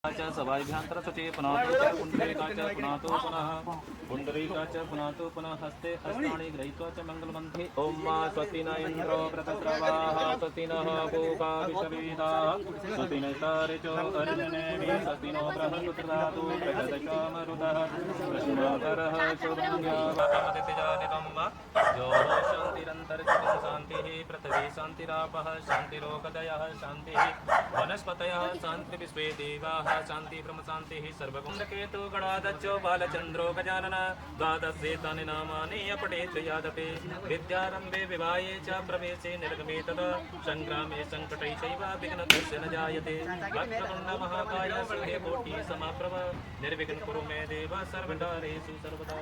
सभाभ्यन्तरसुचे पुनः पुण्डरीका च पुनः पुण्डरीका च पुनः पुनः हस्ते हस्तानि गृहीत्वा च मङ्गलमन्त्रे ॐ स्वस्ति न इन्द्रो वृतस्रवाः स्वस्ति नः पूषा विश्ववेदाः स्वस्ति नः तारिचो अर्जुनेभिः स्वस्ति नो बृहस्पतिर्दधातु प्रजदशामरुतः कृष्णोदरः शुभङ्गावतिजानितं शान्तिरन्तरिक्षं शान्तिः पृथिवी शान्तिरापः शान्तिरोगदयः शान्तिः वनस्पतयः शान्तिर्विश्वे देवाः शांति ब्रह्म शांति सर्वगुणकेतु गणादच्चो बालचंद्रो गजानन द्वादशेतानि नामानि अपठेत् यादपि विद्यारंभे विवाहे च प्रवेशे निर्गमे तदा संग्रामे संकटै चैव विघ्नस्य न जायते वक्रतुण्ड महाकाय सूर्यकोटि समाप्रभ निर्विघ्न कुरु मे देव सर्वकार्येषु सर्वदा।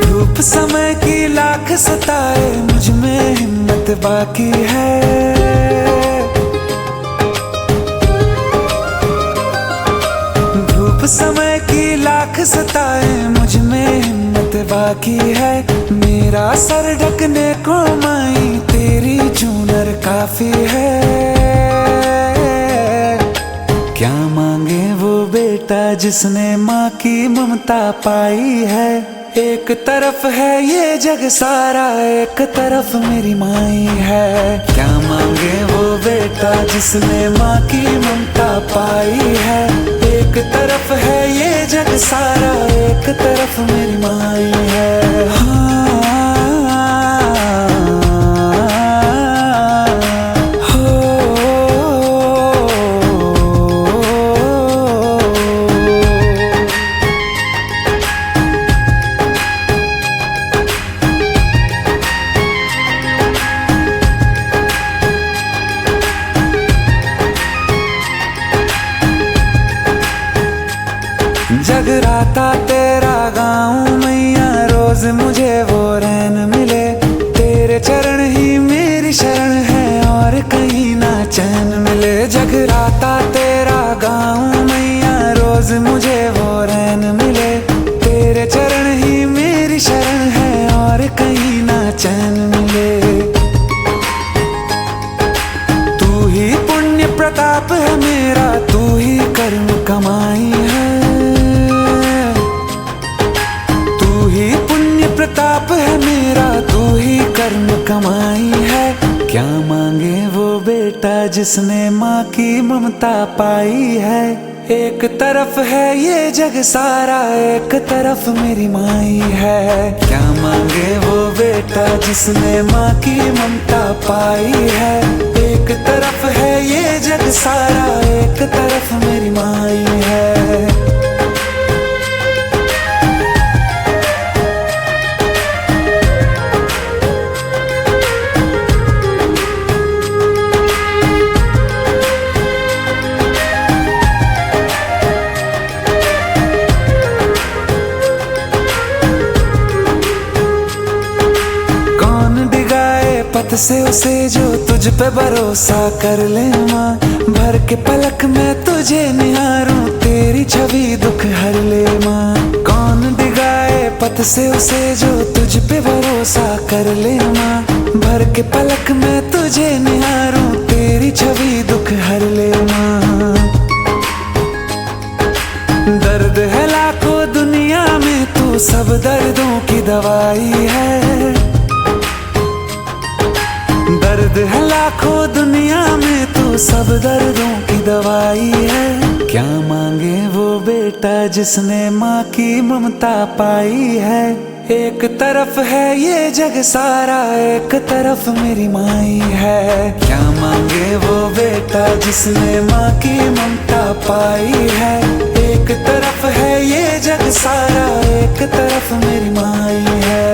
धूप समय की लाख सताए मुझ में हिम्मत बाकी है। धूप समय की लाख सताए मुझ में हिम्मत बाकी है। मेरा सर ढकने को माई तेरी चूनर काफी है। क्या मांगे वो बेटा जिसने माँ की ममता पाई है। एक तरफ है ये जग सारा एक तरफ मेरी माई है। क्या मांगे वो बेटा जिसने माँ की ममता पाई है। एक तरफ है ये जग सारा एक तरफ मेरी माई है। जगराता तेरा गाऊं मैया रोज मुझे वो रैन मिले। तेरे चरण ही मेरी शरण है और कहीं ना चैन मिले। जगराता तेरा गाऊं मैया रोज मुझे वो रैन मिले। तेरे चरण ही मेरी शरण है और कहीं ना चैन मिले। तू ही पुण्य प्रताप है मेरा तू ही कर्म कमाई है। प्रताप है मेरा तू ही कर्म कमाई है। क्या मांगे वो बेटा जिसने माँ की ममता पाई है। एक तरफ है ये जग सारा एक तरफ मेरी माई है। क्या मांगे वो बेटा जिसने माँ की ममता पाई है। एक तरफ है ये जग सारा एक तरफ मेरी माई है। पथ से उसे जो तुझ पे भरोसा कर ले माँ। भर के पलक में तुझे निहारूं तेरी छवि दुख हर ले माँ। कौन डिगाए पथ से उसे जो तुझ पे भरोसा कर ले माँ। भर के पलक में तुझे निहारूं तेरी छवि दुख हर ले माँ। दर्द है लाखों दुनिया में तू सब दर्दों की दवाई है। दर्द है लाखों दुनिया में तू सब दर्दों की दवाई है। क्या मांगे वो बेटा जिसने माँ की ममता पाई है। एक तरफ है ये जग सारा एक तरफ मेरी माई है। क्या मांगे वो बेटा जिसने माँ की ममता पाई है। एक तरफ है ये जग सारा एक तरफ मेरी माई है।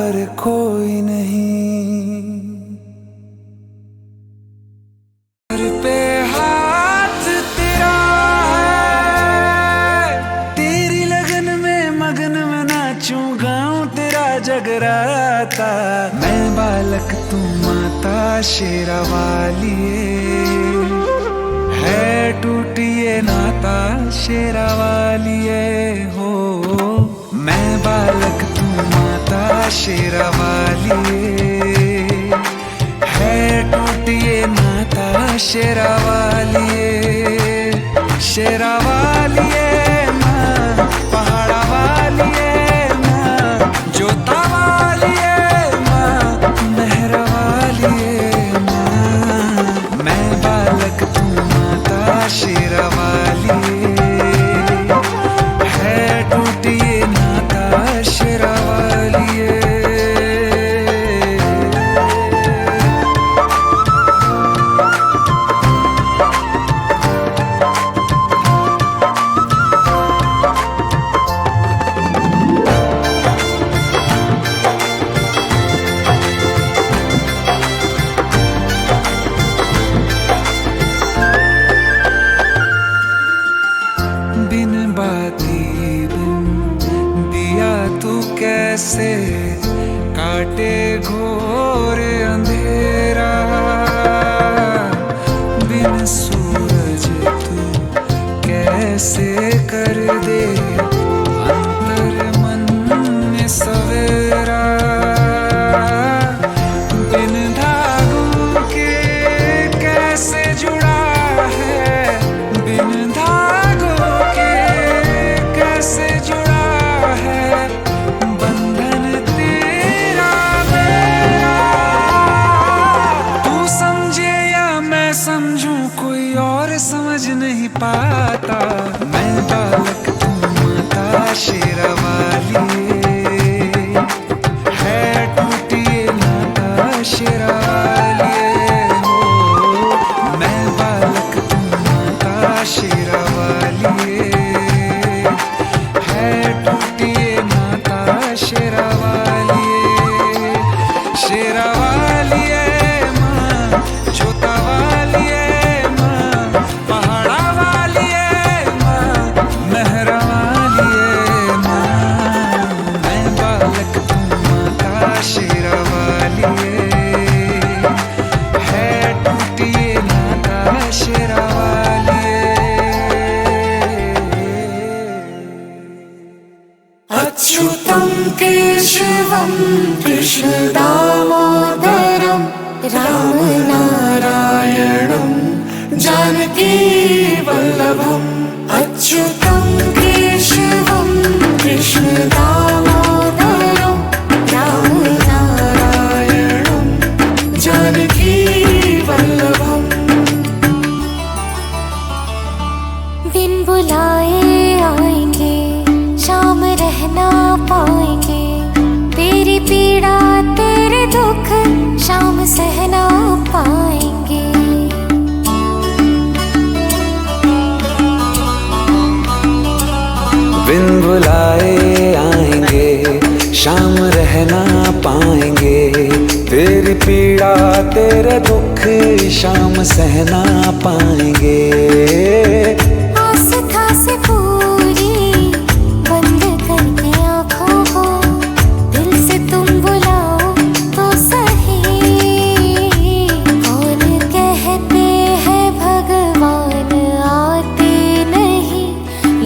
पर कोई नहीं। सर पे हाथ तेरा है, तेरी लगन में मगन में नाचूं गाऊं तेरा जगराता। मैं बालक तू माता शेरा वाली है, टूटिए नाता शेरा वाली हो। मैं बालक तू माता शेरा वाली है, टूटिए नाता शेरा वाली शेरा वाली माँ, पहाड़ा वाली माँ, जोता वाली माँ, मेहरा वाली माँ। मैं बालक तू माता शेरा वाली है, टूटिए नाता शेरा वाली। बिन बाती बिन दिया तू कैसे काटे घोर अंधेरा। बिन सूरज तू कैसे कर दे अंतर मन में सवेरा। बिन धागों के कैसे जुड़ा है, बिन धागों के कैसे जुड़ा है बंधन तेरा मेरा। तू समझे या मैं समझूं कोई और समझ नहीं पाता। मैं बालक तू माता शेरा वाली है, टूटिए नाता शेरा वाली हो। मैं बालक तू माता शेरा वाली है, टूटिए नाता शेरा वाली शेरा वाली माँ, जोता वाली माँ, पहाड़ा वाली माँ, मेहरा वाली माँ। मैं बालक तू माता शेरा वाली है, टूटिए नाता शेरा वाली। अच्युतं केशवं कृष्ण दामोदरं राम नारायणं जानकी वल्लभम्। अच्युतं केशवं कृष्ण दामोदरं राम नारायणं जानकी वल्लभम्। बिन बुलाए आएंगे शाम रहना पाएंगे, तेरी पीड़ा तेरे दुख शाम सहना पाएंगे। बिन बुलाए आएंगे शाम रहना पाएंगे, तेरी पीड़ा तेरे दुख शाम सहना पाएंगे। आस्था से पूरी बंद करके आँखों को दिल से तुम बुलाओ तो सही। कौन कहते हैं भगवान आते नहीं,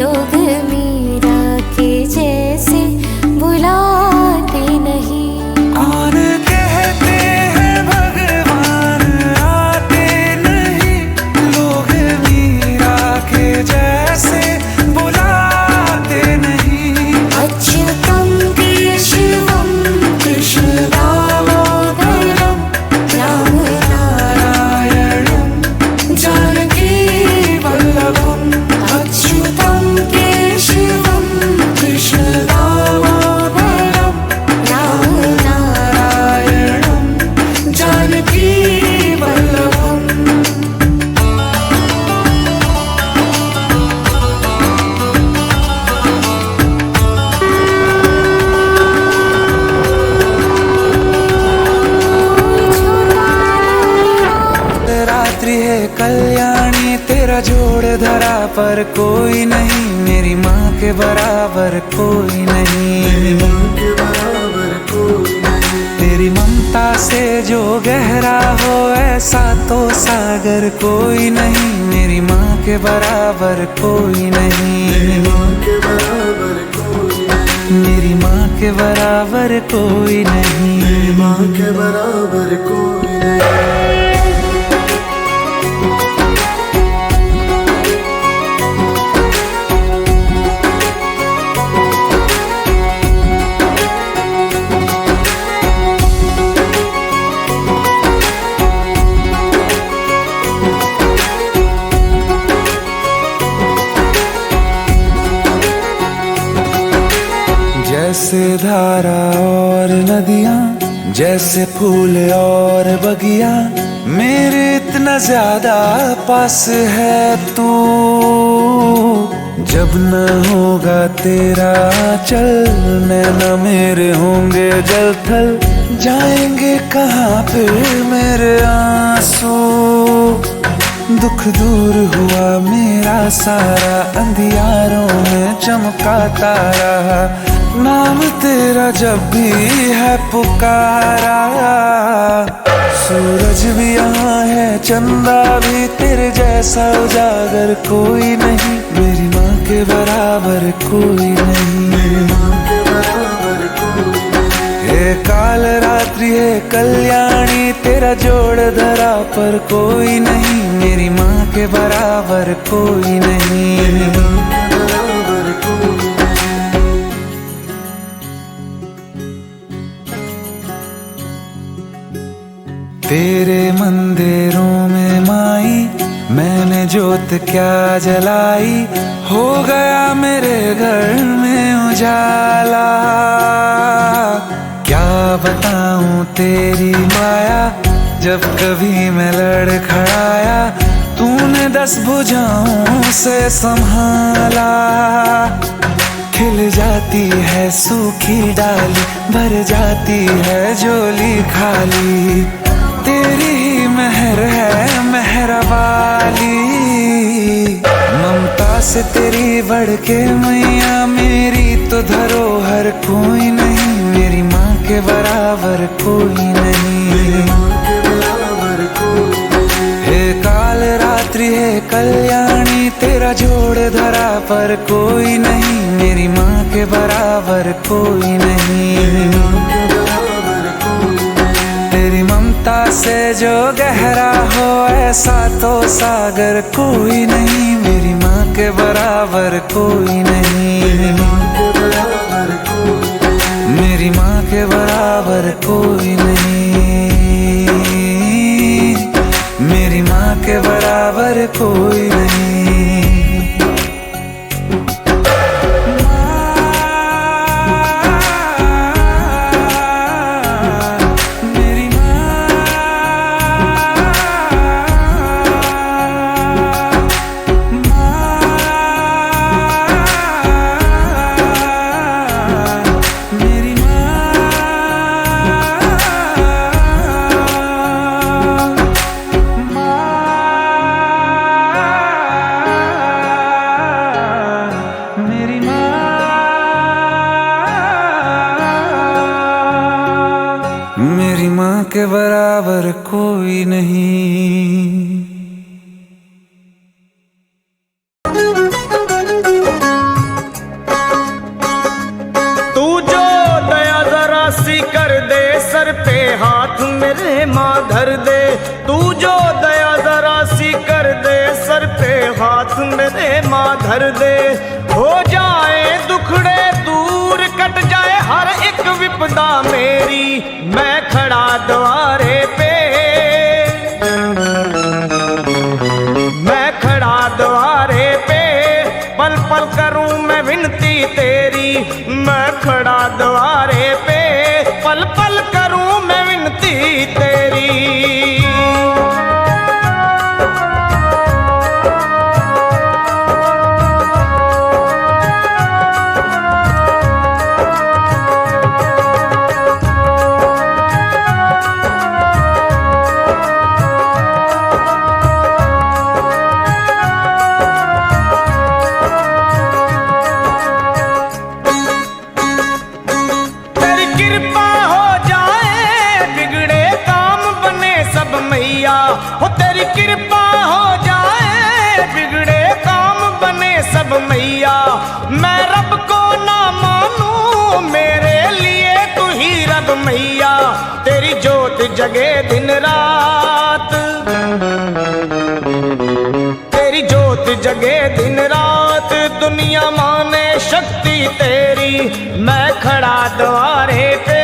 लोग मीरा के जैसे बुलाते नहीं। कौन कहते हैं भगवान आते नहीं, लोग मीरा पर कोई नहीं, मेरी माँ के बराबर कोई नहीं। मेरी माँ के बराबर कोई नहीं। तेरी ममता से जो गहरा हो ऐसा तो सागर कोई नहीं, मेरी माँ के बराबर कोई नहीं। मेरी माँ के बराबर कोई नहीं। मेरी माँ के बराबर कोई नहीं। मेरी माँ के बराबर कोई नहीं। जैसे धारा और नदियाँ, जैसे फूल और बगिया, मेरे इतना ज्यादा पास है तू। जब न होगा तेरा चल, नैना मेरे होंगे जल थल, जाएंगे कहाँ फिर मेरे आंसू। दुख दूर हुआ मेरा सारा, अंधियारों में चमका तारा, नाम तेरा जब भी है पुकारा। सूरज भी यहाँ है, चंदा भी, तेरे जैसा उजागर कोई नहीं, मेरी माँ के बराबर कोई नहीं। मेरी माँ के बराबर कोई नहीं। हे काल रात्रि है कल्याणी, तेरा जोड़ धरा पर कोई नहीं, मेरी माँ के बराबर कोई नहीं। मेरी माँ के बराबर कोई नहीं। तेरे मंदिरों में माई मैंने जोत क्या जलाई, हो गया मेरे घर में उजाला। क्या बताऊं तेरी माया, जब कभी मैं लड़खड़ाया, तूने 10 भुजाओं से संभाला। खिल जाती है सूखी डाली, भर जाती है झोली खाली, तेरी ही मेहर है मेहरबाली। ममता से तेरी बढ़ के मैया, मेरी तो धरोहर कोई नहीं, मेरी माँ के बराबर कोई नहीं। मेरी माँ के बराबर कोई नहीं। हे काल रात्रि है कल्याणी, तेरा जोड़ धरा पर कोई नहीं, मेरी माँ के बराबर कोई नहीं। मेरी माँ के बराबर कोई नहीं। तेरी ममता से जो गहरा हो ऐसा तो सागर कोई नहीं, मेरी माँ के बराबर कोई नहीं। मेरी माँ के बराबर कोई नहीं। मेरी माँ के बराबर कोई नहीं। मेरी माँ के बराबर कोई नहीं। मेरी माँ के बराबर कोई नहीं। तू जो दया जरा सी कर दे, सर पे हाथ मेरे माँ धर दे। तू जो दया जरा सी कर दे, सर पे हाथ मेरे माँ धर दे। हो जाए दुखड़े दूर, कट जाए हर एक विपदा मेरी, मैं खड़ा द्वारे पे। मैं खड़ा द्वारे पे, पल पल करूं मैं विनती तेरी। मैं खड़ा द्वारे पे, पल पल करूं मैं विनती तेरी। हो तेरी कृपा हो जाए, बिगड़े काम बने सब मैया। मैं रब को ना मानूं, मेरे लिए तू ही रब मैया। तेरी जोत जगे दिन रात, तेरी जोत जगे दिन रात, दुनिया माने शक्ति तेरी। मैं खड़ा द्वारे पे,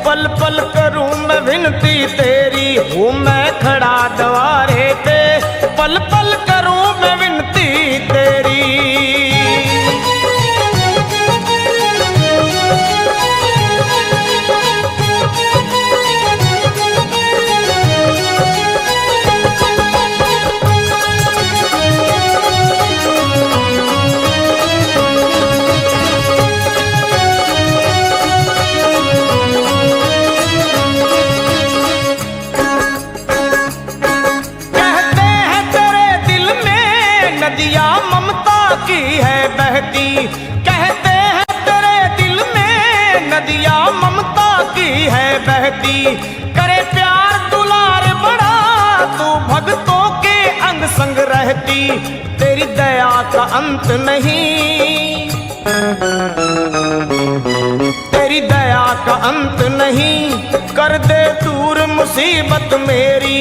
पल पल करूं मैं विनती तेरी। हूँ मैं खड़ा द्वारे पे, पल पल करूं मैं विनती तेरी। नदियाँ ममता की है बहती, कहते हैं तेरे दिल में नदियाँ ममता की है बहती। करे प्यार दुलार बड़ा, तू भक्तों के अंग संग रहती। तेरी दया का अंत नहीं, तेरी दया का अंत नहीं। कर दे दूर मुसीबत मेरी,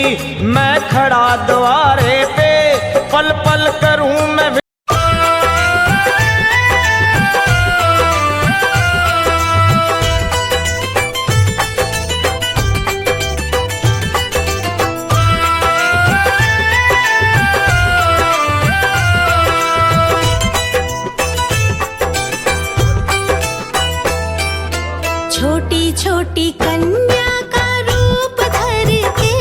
मैं खड़ा द्वारे पे, पल पल करूं मैं। छोटी छोटी कन्या का रूप धर के,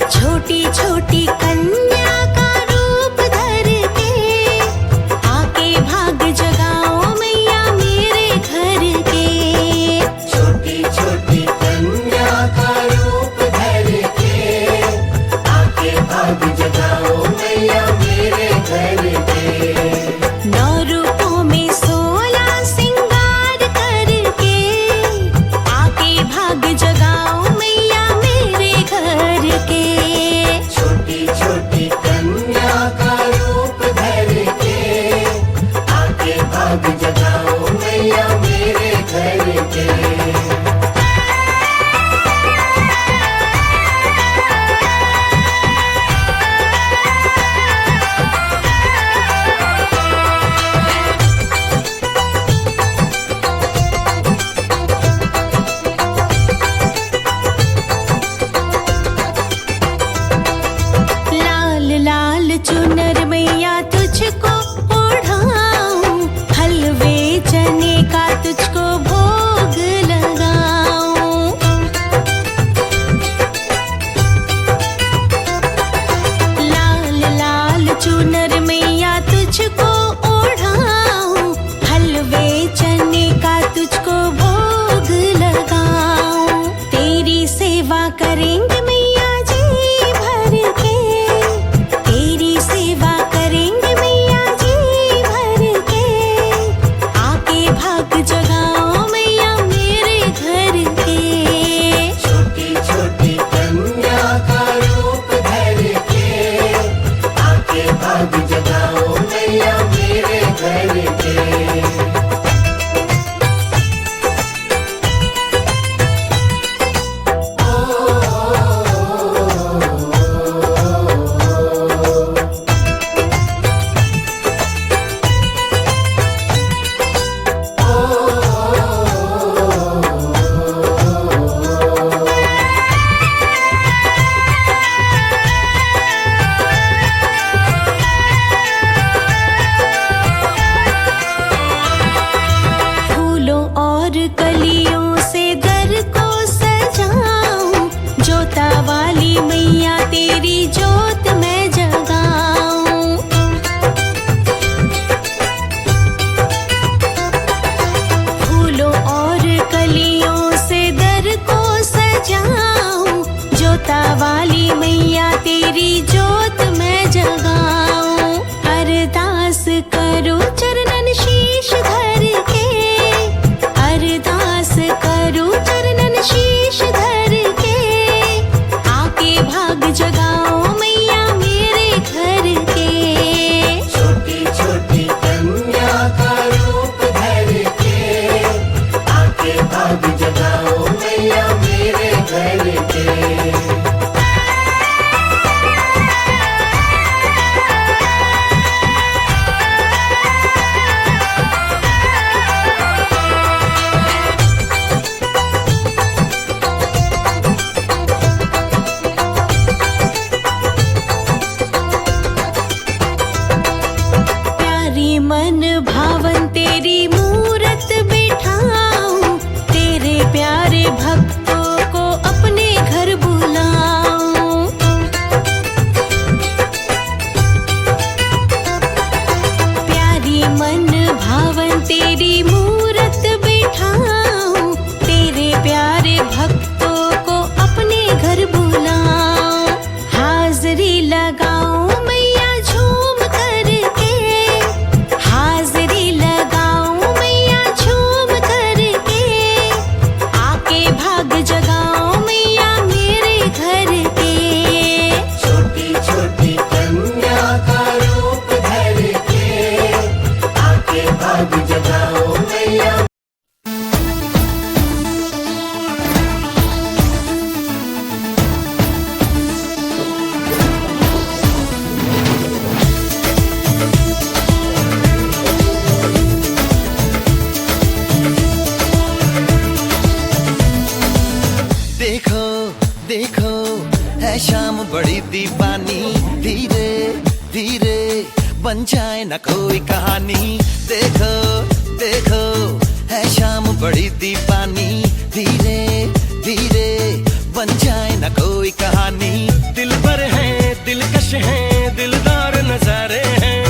छोटी छोटी कन्या का रूप धर के, आके भाग जगाओ मैया मेरे घर के। छोटी छोटी कन्या का रूप धर के, आके भाग जगाओ मैया मेरे घर के। 9 रूपों में 16 सिंगार करके, आके भाग जगाओ मैया मेरे घर के। छोटी छोटी कन्या का रूप धर के, आके भाग जगाओ मैया मेरे घर के। लाल लाल चुनर मैया तुझको ओढ़ाऊं, हलवे चने का तुझको भोग लगाऊं। लाल लाल चुनर मैया तुझको ओढ़ाऊं, हलवे चने का तुझको भोग लगाऊं। तेरी सेवा करेंगे मैया जी भर के, तेरी सेवा करेंगे मैया जी भर के, आके भाग जगाओ मैया मेरे घर के। छोटी छोटी कन्या का रूप धर के, आके भाग जगाओ मैया मेरे घर के। फूलों और कलियों से घर को सजाऊं, जोता वाली मैया तेरी जोत मैं जगाऊं। फूलों और कलियों से घर को सजाऊं, जोता वाली मैया तेरी जोत मैं जगाऊं। अरदास करो चरणन शीश धर के, अरदास करो चरणन शीश धर के, आके भाग जगाओ देखो है शाम बड़ी दीवानी, धीरे धीरे बन जाए न कोई कहानी। देखो देखो है शाम बड़ी दीवानी, धीरे धीरे बन जाए न कोई कहानी। दिल पर है दिलकश है दिलदार नजारे हैं,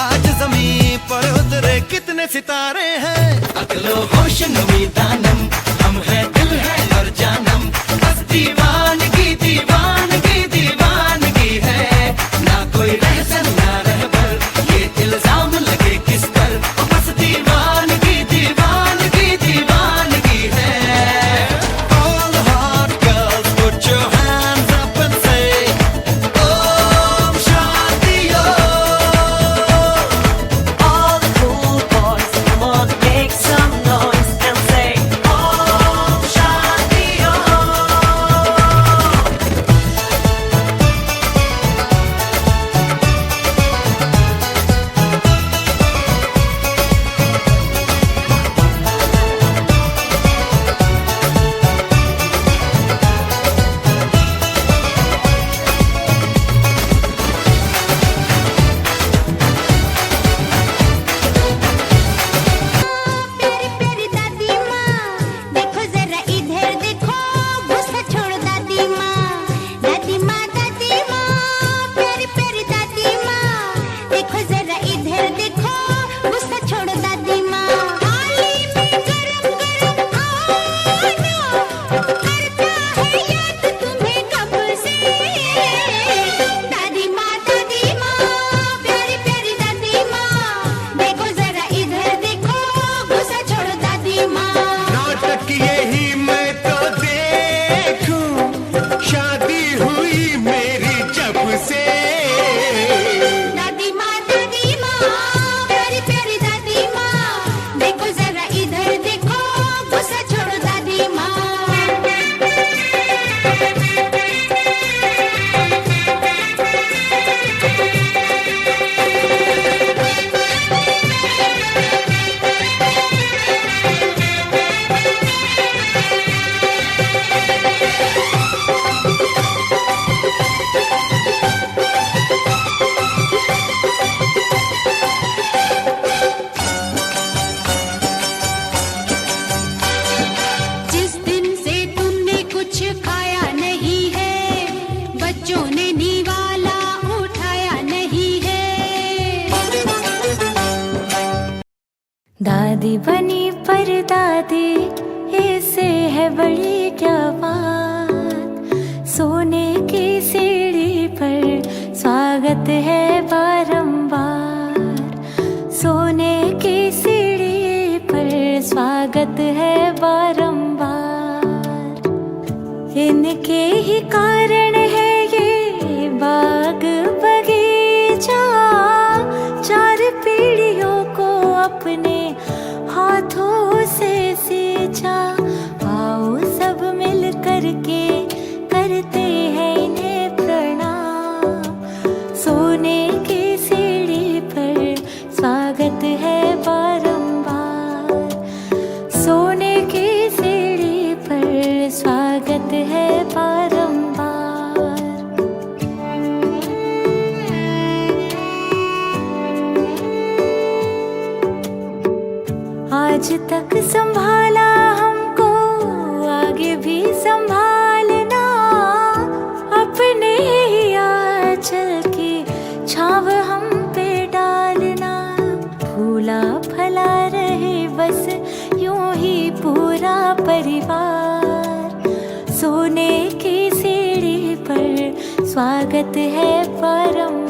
आज जमीन पर उतरे कितने सितारे हैं। अकलो होश नमी दानम, हम है दिल है और जानम, बस दीवानगी दीवानगी दीवानगी है। ना कोई रहसन ना रहबर, ये इल्जाम लगे किस पर, बस दीवानगी दीवानगी दीवानगी है। All the hot girls put your hands up and say Om Shanti Om. All the cool boys, come on, make some noise and say Om Shanti Om. प्यारी प्यारी दादी माँ, देखो जरा इधर देखो, गुस्सा छोड़ो दादी माँ। दादी माँ प्यारी प्यारी दादी माँ, देखो जरा इधर देखो, गुस्सा छोड़ो दादी माँ। थाली में गरम गरम खाना, करता है याद तुम्हें कब से। दादी माँ प्यारी प्यारी दादी माँ, देखो जरा इधर देखो, गुस्सा छोड़ो दादी माँ। नाटक यही मैं तो देखूं, शादी हुई मेरी जब से। दादी माँ प्यारी प्यारी दादी माँ, देखो जरा इधर देखो, गुस्सा छोड़ो दादी माँ। जिस दिन से तुमने कुछ खाया नहीं है, बच्चों ने निवाला उठाया नहीं है। दादी बनी पर दादी, इससे है बड़ी क्या बात। सोने की सीढ़ी पर स्वागत है बारंबार, सोने की सीढ़ी पर स्वागत है बारंबार। इनके ही कारण है ये बाग बगीचा, चार पीढ़ियों को अपने हाथों से सींचा। आओ सब मिल करके करते हैं इन्हें प्रणाम, सोने की सीढ़ी पर स्वागत है बारंबार, सोने की सीढ़ी पर स्वागत है बारंबार। आज तक संभाला हमको, आगे भी संभालना, अपने ही आंचल की छाव हम पे डालना। फूला फला रहे बस यूं ही पूरा परिवार, सोने की सीढ़ी पर स्वागत है बारंबार।